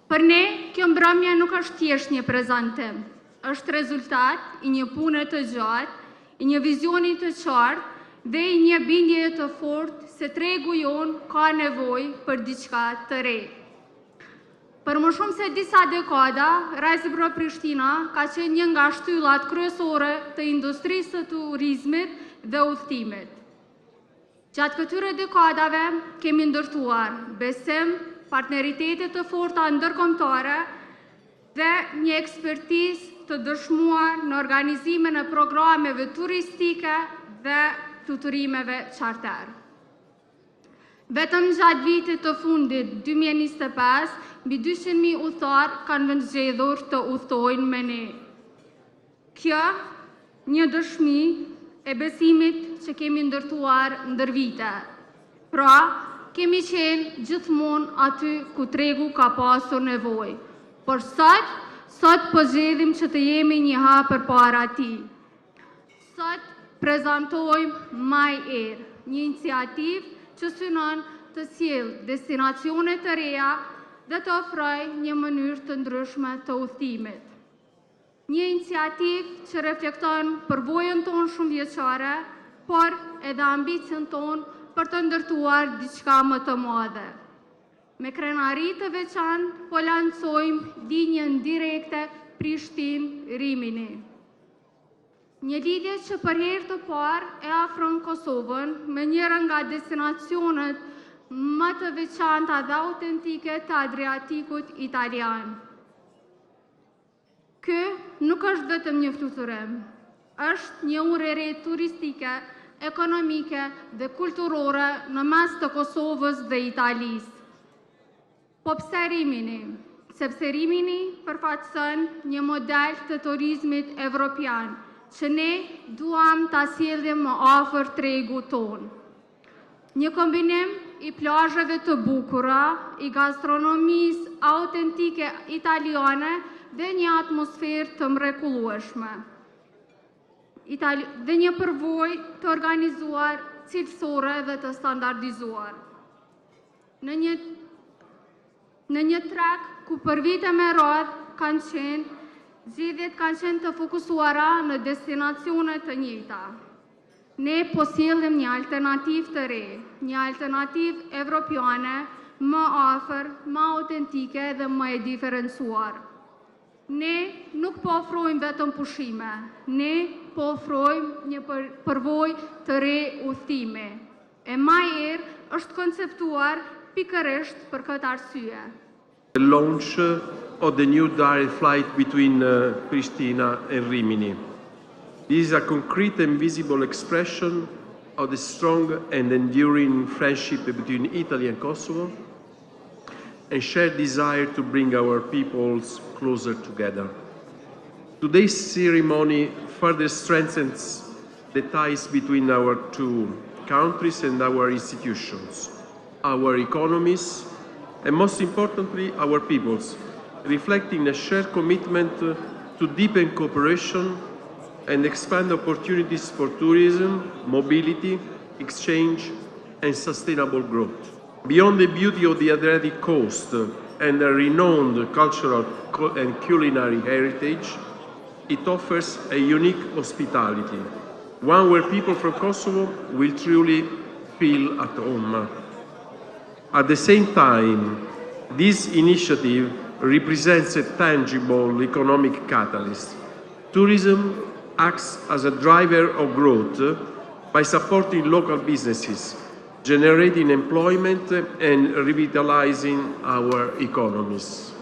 Për ne, kjo mbrëmje nuk është thjesht një prezantim, është rezultat i një pune të gjatë, i një vizioni të qartë dhe i një bindje të fortë se tregu jonë ka nevojë për diçka të re. Për më shumë se disa dekada, Rajsi Prishtina ka qenë një nga shtyllat kryesore të industrisë të turizmit dhe udhëtimit. Gjatë këtyre dekadave kemi ndërtuar besim, partneritete të forta ndërkombëtare dhe një ekspertizë të dëshmuar në organizimin e programeve turistike dhe fluturimeve charter. Vetëm gjatë vitit të fundit 2025, mbi 200.000 udhëtar kanë vendosur të udhtojnë me ne. Kjo një dëshmi e besimit që kemi ndërtuar ndër vite. Pra, kemi qenë gjithmonë aty ku tregu ka pasur nevojë. Por sot po zgjedhim që të jemi një hap përpara tij. Sot prezantojmë My Air, një iniciativë që synon të sjellë destinacione të reja dhe të ofrojë një mënyrë të ndryshme të udhëtimit. Një iniciativë që reflekton përvojën tonë shumëvjeçare, por edhe ambicien tonë për të ndërtuar diçka më të madhe. Me krenari të veçantë po lancojmë linjën direkte Prishtinë-Rimini. Një lidhje që për herë të parë e afron Kosovën me njëra nga destinacionet më të veçanta dhe autentike të Adriatikut italian. Ky nuk është vetëm një fluturim, është një urere turistike, ekonomike dhe kulturore në mes të Kosovës dhe Italisë. Po pse Rimini? Sepse Rimini përfaqëson një model të turizmit evropian, që ne duam ta sjellim më afër tregut tonë. Një kombinim i plazheve të bukura, i gastronomisë autentike italiane dhe një atmosferë të mrekullueshme. Dhe një përvojë të organizuar, cilësore dhe të standardizuar. Në një treg ku për vite me radhë zgjedhjet kanë qenë të fokusuara në destinacione të njëjta. Ne po sjellim një alternativë të re, një alternativë evropiane, më afër, më autentike dhe më e diferencuar. Ne nuk po ofrojmë vetëm pushime, ne po ofrojmë një përvojë të re udhëtimi. E My Air është konceptuar pikërisht për këtë arsye. The launch of the new direct flight between Pristina and Rimini. This is a concrete and visible expression of the strong and enduring friendship between Italy and Kosovo, and shared desire to bring our peoples closer together. Today's ceremony further strengthens the ties between our two countries and our institutions, our economies, and most importantly, our peoples, reflecting a shared commitment to deepen cooperation and expand opportunities for tourism, mobility, exchange, and sustainable growth. Beyond the beauty of the Adriatic coast and a renowned cultural and culinary heritage, it offers a unique hospitality, one where people from Kosovo will truly feel at home. At the same time, this initiative represents a tangible economic catalyst. Tourism acts as a driver of growth by supporting local businesses, generating employment and revitalizing our economies.